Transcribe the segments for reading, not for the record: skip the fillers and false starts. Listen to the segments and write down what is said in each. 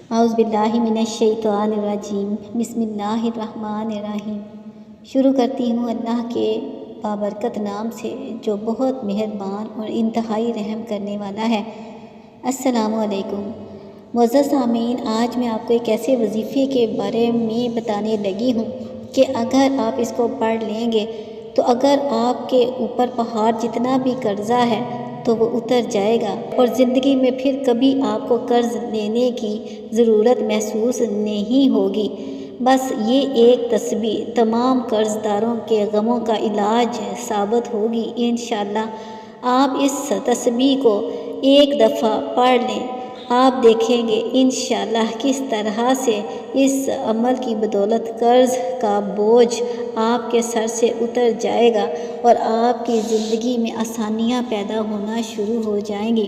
اعوذ باللہ من الشیطان الرجیم بسم اللہ الرحمن الرحیم۔ شروع کرتی ہوں اللہ کے بابرکت نام سے جو بہت مہربان اور انتہائی رحم کرنے والا ہے۔ السلام علیکم معزز سامعین، آج میں آپ کو ایک ایسے وظیفے کے بارے میں بتانے لگی ہوں کہ اگر آپ اس کو پڑھ لیں گے تو اگر آپ کے اوپر پہاڑ جتنا بھی قرضہ ہے تو وہ اتر جائے گا اور زندگی میں پھر کبھی آپ کو قرض لینے کی ضرورت محسوس نہیں ہوگی۔ بس یہ ایک تسبیح تمام قرض داروں کے غموں کا علاج ثابت ہوگی انشاءاللہ۔ آپ اس تسبیح کو ایک دفعہ پڑھ لیں، آپ دیکھیں گے انشاءاللہ کس طرح سے اس عمل کی بدولت قرض کا بوجھ آپ کے سر سے اتر جائے گا اور آپ کی زندگی میں آسانیاں پیدا ہونا شروع ہو جائیں گی۔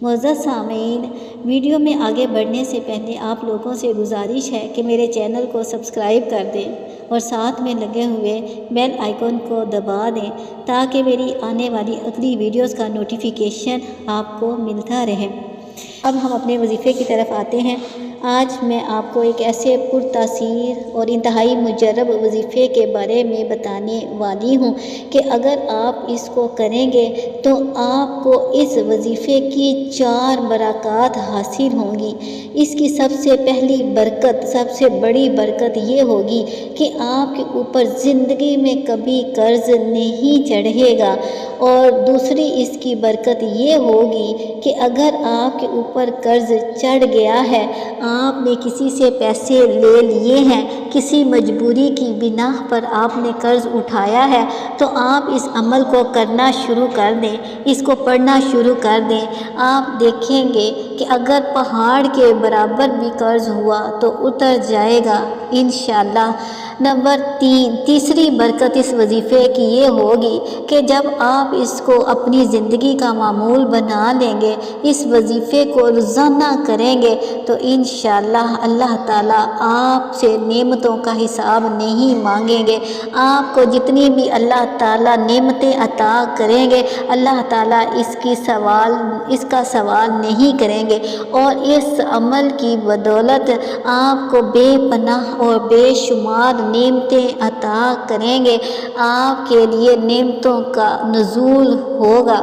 معزز سامعین، ویڈیو میں آگے بڑھنے سے پہلے آپ لوگوں سے گزارش ہے کہ میرے چینل کو سبسکرائب کر دیں اور ساتھ میں لگے ہوئے بیل آئیکن کو دبا دیں تاکہ میری آنے والی اگلی ویڈیوز کا نوٹیفیکیشن آپ کو ملتا رہے۔ اب ہم اپنے وظیفے کی طرف آتے ہیں۔ آج میں آپ کو ایک ایسے پرتاثیر اور انتہائی مجرب وظیفے کے بارے میں بتانے والی ہوں کہ اگر آپ اس کو کریں گے تو آپ کو اس وظیفے کی 4 برکات حاصل ہوں گی۔ اس کی سب سے پہلی برکت، سب سے بڑی برکت یہ ہوگی کہ آپ کے اوپر زندگی میں کبھی قرض نہیں چڑھے گا، اور دوسری اس کی برکت یہ ہوگی کہ اگر آپ کے اوپر قرض چڑھ گیا ہے، آپ نے کسی سے پیسے لے لیے ہیں، کسی مجبوری کی بنا پر آپ نے قرض اٹھایا ہے، تو آپ اس عمل کو کرنا شروع کر دیں، اس کو پڑھنا شروع کر دیں۔ آپ دیکھیں گے کہ اگر پہاڑ کے برابر بھی قرض ہوا تو اتر جائے گا انشاءاللہ۔ نمبر 3، تیسری برکت اس وظیفے کی یہ ہوگی کہ جب آپ اس کو اپنی زندگی کا معمول بنا لیں گے، اس وظیفے کو روزانہ کریں گے تو انشاءاللہ اللہ تعالیٰ آپ سے نعمتوں کا حساب نہیں مانگیں گے۔ آپ کو جتنی بھی اللہ تعالیٰ نعمتیں عطا کریں گے، اللہ تعالیٰ اس کا سوال نہیں کریں گے، اور اس عمل کی بدولت آپ کو بے پناہ اور بے شمار نعمتیں عطا کریں گے، آپ کے لیے نعمتوں کا نزول ہوگا۔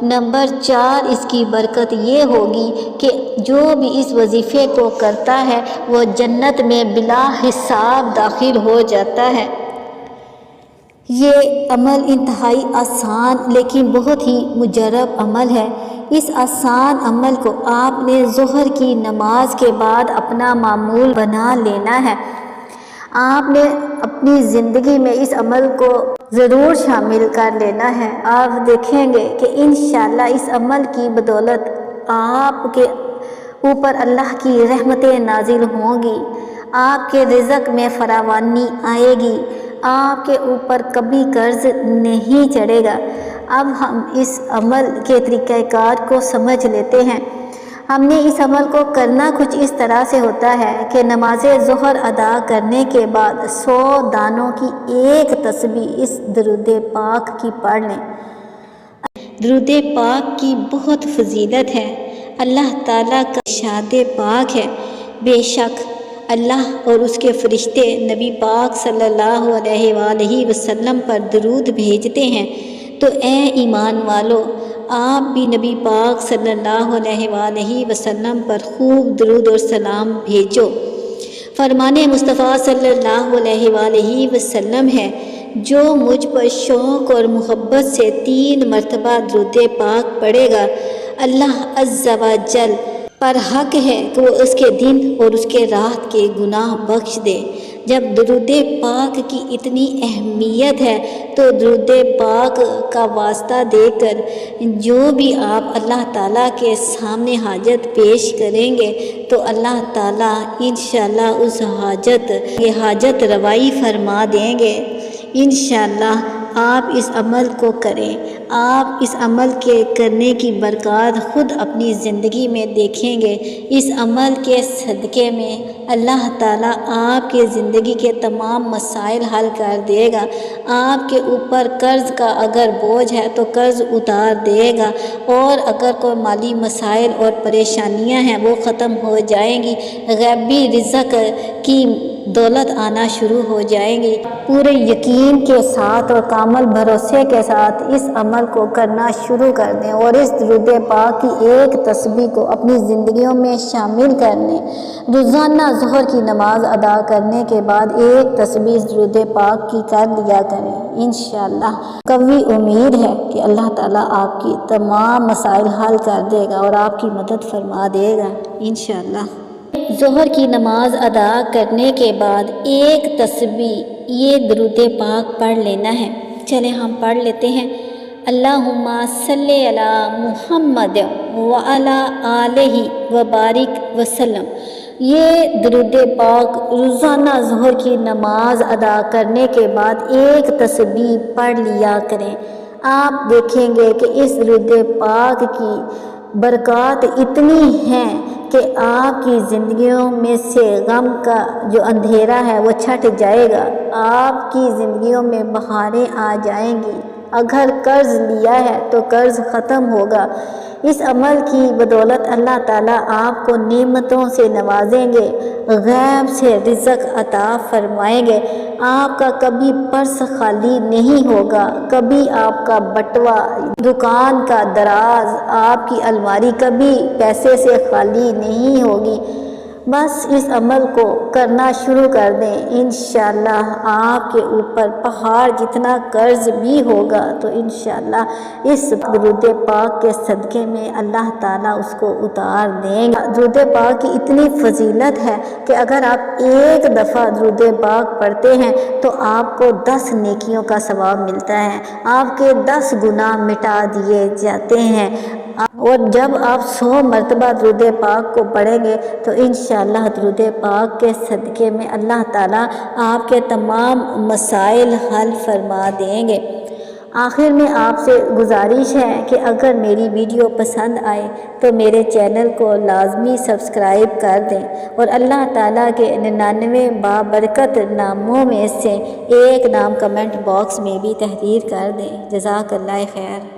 نمبر 4، اس کی برکت یہ ہوگی کہ جو بھی اس وظیفے کو کرتا ہے وہ جنت میں بلا حساب داخل ہو جاتا ہے۔ یہ عمل انتہائی آسان لیکن بہت ہی مجرب عمل ہے۔ اس آسان عمل کو آپ نے ظہر کی نماز کے بعد اپنا معمول بنا لینا ہے۔ آپ نے اپنی زندگی میں اس عمل کو ضرور شامل کر لینا ہے۔ آپ دیکھیں گے کہ انشاءاللہ اس عمل کی بدولت آپ کے اوپر اللہ کی رحمتیں نازل ہوں گی، آپ کے رزق میں فراوانی آئے گی، آپ کے اوپر کبھی قرض نہیں چڑھے گا۔ اب ہم اس عمل کے طریقہ کار کو سمجھ لیتے ہیں۔ ہم نے اس عمل کو کرنا کچھ اس طرح سے ہوتا ہے کہ نماز ظہر ادا کرنے کے بعد 100 دانوں کی ایک تسبیح اس درود پاک کی پڑھ لیں۔ درود پاک کی بہت فضیلت ہے۔ اللہ تعالیٰ کا ارشاد پاک ہے، بے شک اللہ اور اس کے فرشتے نبی پاک صلی اللہ علیہ وآلہ وسلم پر درود بھیجتے ہیں، تو اے ایمان والو، آپ بھی نبی پاک صلی اللہ علیہ وآلہ وسلم پر خوب درود اور سلام بھیجو۔ فرمان مصطفیٰ صلی اللہ علیہ وآلہ وسلم ہے، جو مجھ پر شوق اور محبت سے 3 مرتبہ درود پاک پڑھے گا، اللہ عز و جل پر حق ہے کہ وہ اس کے دن اور اس کے رات کے گناہ بخش دے۔ جب درود پاک کی اتنی اہمیت ہے تو درود پاک کا واسطہ دے کر جو بھی آپ اللہ تعالیٰ کے سامنے حاجت پیش کریں گے تو اللہ تعالیٰ انشاءاللہ اس حاجت روائی فرما دیں گے۔ انشاءاللہ آپ اس عمل کو کریں۔ آپ اس عمل کے کرنے کی برکات خود اپنی زندگی میں دیکھیں گے۔ اس عمل کے صدقے میں اللہ تعالیٰ آپ کی زندگی کے تمام مسائل حل کر دے گا۔ آپ کے اوپر قرض کا اگر بوجھ ہے تو قرض اتار دے گا، اور اگر کوئی مالی مسائل اور پریشانیاں ہیں وہ ختم ہو جائیں گی۔ غیبی رزق کی دولت آنا شروع ہو جائیں گی۔ پورے یقین کے ساتھ اور کامل بھروسے کے ساتھ اس عمل کو کرنا شروع کر دیں، اور اس درود پاک کی ایک تسبیح کو اپنی زندگیوں میں شامل کر لیں۔ روزانہ ظہر کی نماز ادا کرنے کے بعد ایک تسبیح درود پاک کی کر لیا کریں۔ انشاءاللہ قوی امید ہے کہ اللہ تعالیٰ آپ کی تمام مسائل حل کر دے گا اور آپ کی مدد فرما دے گا انشاءاللہ۔ ظہر کی نماز ادا کرنے کے بعد ایک تسبیح یہ درود پاک پڑھ لینا ہے۔ چلیں ہم پڑھ لیتے ہیں۔ اللہم صلی علی محمد وعلی آلہ وبارک وسلم۔ یہ درود پاک روزانہ ظہر کی نماز ادا کرنے کے بعد ایک تسبیح پڑھ لیا کریں۔ آپ دیکھیں گے کہ اس درود پاک کی برکات اتنی ہیں کہ آپ کی زندگیوں میں سے غم کا جو اندھیرا ہے وہ چھٹ جائے گا۔ آپ کی زندگیوں میں بہاریں آ جائیں گی۔ اگر قرض لیا ہے تو قرض ختم ہوگا۔ اس عمل کی بدولت اللہ تعالیٰ آپ کو نعمتوں سے نوازیں گے، غیب سے رزق عطا فرمائیں گے۔ آپ کا کبھی پرس خالی نہیں ہوگا، کبھی آپ کا بٹوا، دکان کا دراز، آپ کی الماری کبھی پیسے سے خالی نہیں ہوگی۔ بس اس عمل کو کرنا شروع کر دیں، انشاءاللہ آپ کے اوپر پہاڑ جتنا قرض بھی ہوگا تو انشاءاللہ اس درود پاک کے صدقے میں اللہ تعالیٰ اس کو اتار دیں گا۔ درود پاک کی اتنی فضیلت ہے کہ اگر آپ ایک دفعہ درود پاک پڑھتے ہیں تو آپ کو 10 نیکیوں کا ثواب ملتا ہے، آپ کے 10 گناہ مٹا دیے جاتے ہیں۔ اور جب آپ 100 مرتبہ درود پاک کو پڑھیں گے تو انشاءاللہ درود پاک کے صدقے میں اللہ تعالیٰ آپ کے تمام مسائل حل فرما دیں گے۔ آخر میں آپ سے گزارش ہے کہ اگر میری ویڈیو پسند آئے تو میرے چینل کو لازمی سبسکرائب کر دیں، اور اللہ تعالیٰ کے 99 بابرکت ناموں میں سے ایک نام کمنٹ باکس میں بھی تحریر کر دیں۔ جزاک اللہ خیر۔